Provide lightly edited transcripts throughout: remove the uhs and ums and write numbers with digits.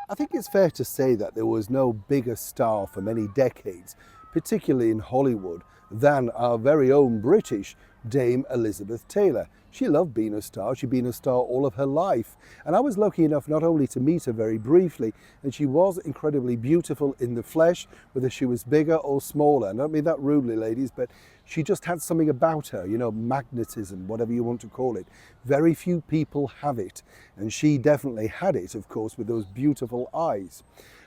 I think it's fair to say that there was no bigger star for many decades, particularly in Hollywood, than our very own British Dame Elizabeth Taylor. She loved being a star. She'd been a star all of her life. And I was lucky enough not only to meet her very briefly, and she was incredibly beautiful in the flesh, whether she was bigger or smaller. And I don't mean that rudely, ladies, but she just had something about her, you know, magnetism, whatever you want to call it. Very few people have it. And she definitely had it, of course, with those beautiful eyes.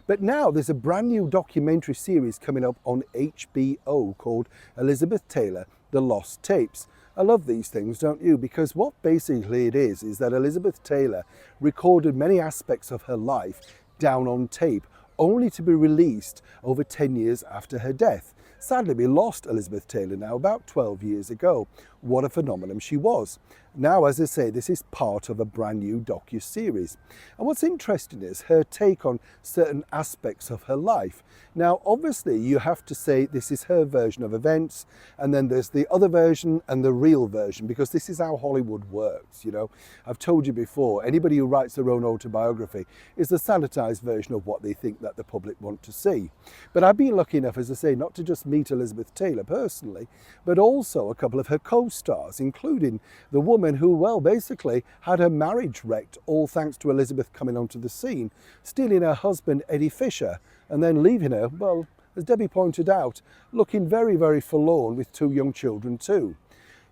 But now there's a brand new documentary series coming up on HBO called Elizabeth Taylor, The Lost Tapes. I love these things, don't you? Because what basically it is that Elizabeth Taylor recorded many aspects of her life down on tape, only to be released over 10 years after her death. Sadly, we lost Elizabeth Taylor now about 12 years ago. What a phenomenon she was. Now, as I say, this is part of a brand new docu-series. And what's interesting is her take on certain aspects of her life. Now, obviously, you have to say this is her version of events, and then there's the other version and the real version, because this is how Hollywood works, you know. I've told you before, anybody who writes their own autobiography is the sanitized version of what they think that the public want to see. But I've been lucky enough, as I say, not to just meet Elizabeth Taylor personally, but also a couple of her co-stars, including the woman who, well, basically had her marriage wrecked, all thanks to Elizabeth coming onto the scene, stealing her husband, Eddie Fisher, and then leaving her, well, as Debbie pointed out, looking very, very forlorn with two young children too.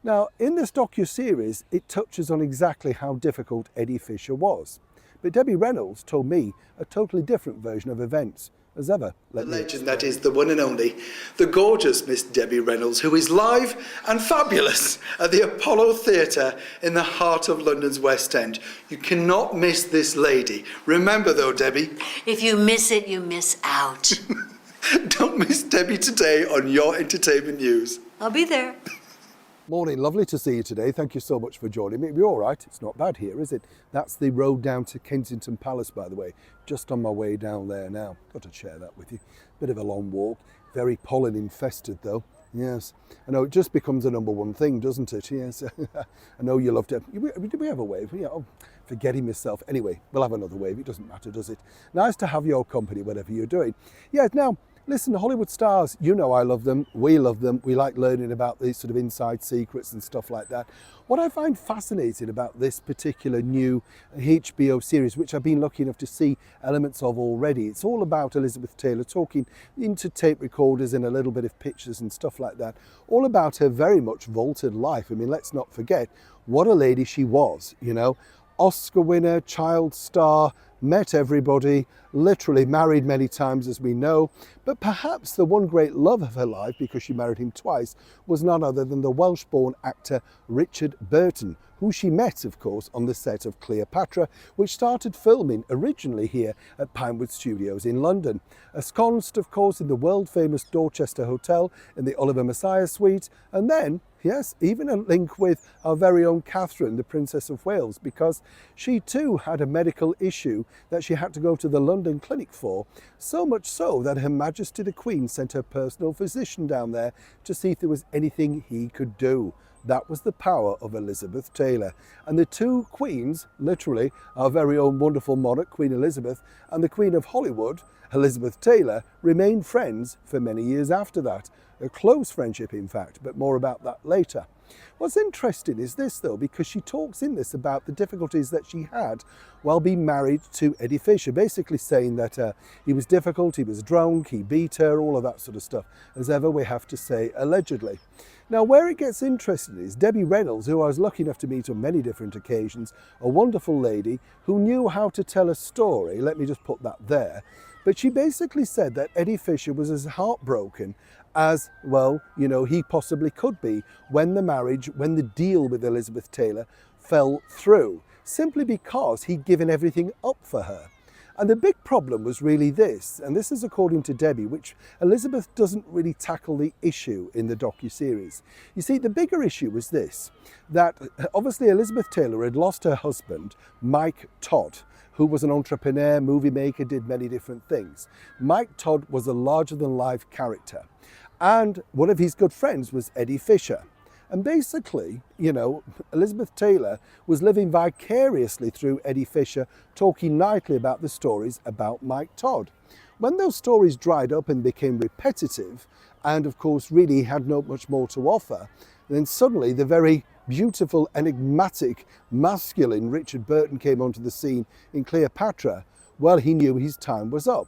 Now, in this docu-series, it touches on exactly how difficult Eddie Fisher was. But Debbie Reynolds told me a totally different version of events. As ever, the legend that is the one and only, the gorgeous Miss Debbie Reynolds, who is live and fabulous at the Apollo Theatre in the heart of London's West End. You cannot miss this lady. Remember though, Debbie, if you miss it, you miss out. Don't miss Debbie today on Your Entertainment News. I'll be there. Morning, lovely to see you today. Thank you so much for joining me. You're all right, it's not bad here, is it? That's the road down to Kensington Palace, by the way. Just on my way down there now. Got to share that with you. Bit of a long walk, very pollen infested though. Yes, I know it just becomes a number one thing, doesn't it? Yes, I know you love to. Did we have a wave? Yeah, oh, forgetting myself. Anyway, we'll have another wave. It doesn't matter, does it? Nice to have your company, whatever you're doing. Yeah, now, listen, Hollywood stars, you know I love them, we love them, we like learning about these sort of inside secrets and stuff like that. What I find fascinating about this particular new HBO series, which I've been lucky enough to see elements of already, it's all about Elizabeth Taylor talking into tape recorders and a little bit of pictures and stuff like that, all about her very much vaulted life. I mean, let's not forget what a lady she was, you know. Oscar winner, child star, met everybody, literally married many times as we know, but perhaps the one great love of her life, because she married him twice, was none other than the Welsh-born actor Richard Burton, who she met, of course, on the set of Cleopatra, which started filming originally here at Pinewood Studios in London. Ensconced, of course, in the world-famous Dorchester Hotel in the Oliver Messiah suite, and then, yes, even a link with our very own Catherine, the Princess of Wales, because she too had a medical issue that she had to go to the London clinic for, so much so that Her Majesty the Queen sent her personal physician down there to see if there was anything he could do. That was the power of Elizabeth Taylor. And the two queens, literally, our very own wonderful monarch, Queen Elizabeth, and the Queen of Hollywood, Elizabeth Taylor, remained friends for many years after that. A close friendship, in fact, but more about that later. What's interesting is this, though, because she talks in this about the difficulties that she had while being married to Eddie Fisher, basically saying that he was difficult, he was drunk, he beat her, all of that sort of stuff. As ever, we have to say allegedly. Now, where it gets interesting is Debbie Reynolds, who I was lucky enough to meet on many different occasions, a wonderful lady who knew how to tell a story, let me just put that there, but she basically said that Eddie Fisher was as heartbroken as, well, you know, he possibly could be when the deal with Elizabeth Taylor fell through, simply because he'd given everything up for her. And the big problem was really this, and this is according to Debbie, which Elizabeth doesn't really tackle the issue in the docu-series. You see, the bigger issue was this, that obviously Elizabeth Taylor had lost her husband, Mike Todd, who was an entrepreneur, movie maker, did many different things. Mike Todd was a larger-than-life character. And one of his good friends was Eddie Fisher. And basically, you know, Elizabeth Taylor was living vicariously through Eddie Fisher, talking nightly about the stories about Mike Todd. When those stories dried up and became repetitive, and of course really had not much more to offer, then suddenly the very beautiful, enigmatic, masculine Richard Burton came onto the scene in Cleopatra. Well, he knew his time was up.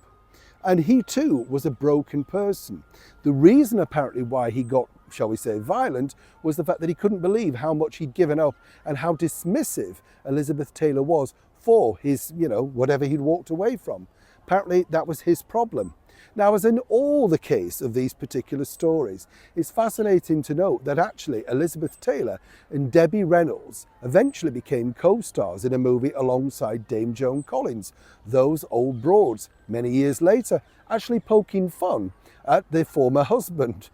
And he too was a broken person. The reason apparently why he got, shall we say, violent was the fact that he couldn't believe how much he'd given up and how dismissive Elizabeth Taylor was for his, you know, whatever he'd walked away from. Apparently that was his problem. Now, as in all the case of these particular stories, it's fascinating to note that actually Elizabeth Taylor and Debbie Reynolds eventually became co-stars in a movie alongside Dame Joan Collins, Those Old Broads, many years later, actually poking fun at their former husband,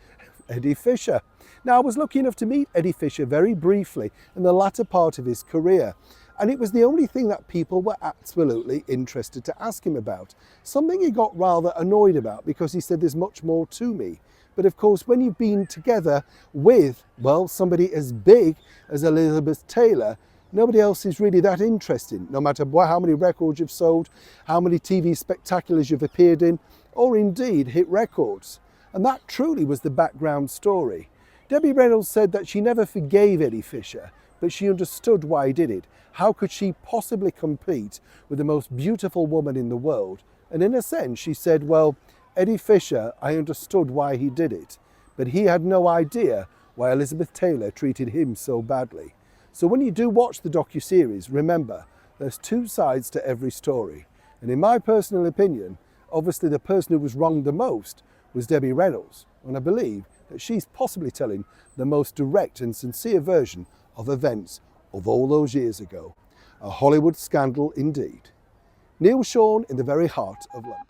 Eddie Fisher. Now, I was lucky enough to meet Eddie Fisher very briefly in the latter part of his career. And it was the only thing that people were absolutely interested to ask him about. Something he got rather annoyed about because he said there's much more to me. But of course, when you've been together with, well, somebody as big as Elizabeth Taylor, nobody else is really that interesting, no matter how many records you've sold, how many TV spectaculars you've appeared in, or indeed hit records. And that truly was the background story. Debbie Reynolds said that she never forgave Eddie Fisher, but she understood why he did it. How could she possibly compete with the most beautiful woman in the world? And in a sense, she said, well, Eddie Fisher, I understood why he did it, but he had no idea why Elizabeth Taylor treated him so badly. So when you do watch the docuseries, remember, there's two sides to every story. And in my personal opinion, obviously the person who was wronged the most was Debbie Reynolds. And I believe that she's possibly telling the most direct and sincere version of events of all those years ago. A Hollywood scandal indeed. Neil Sean in the very heart of London.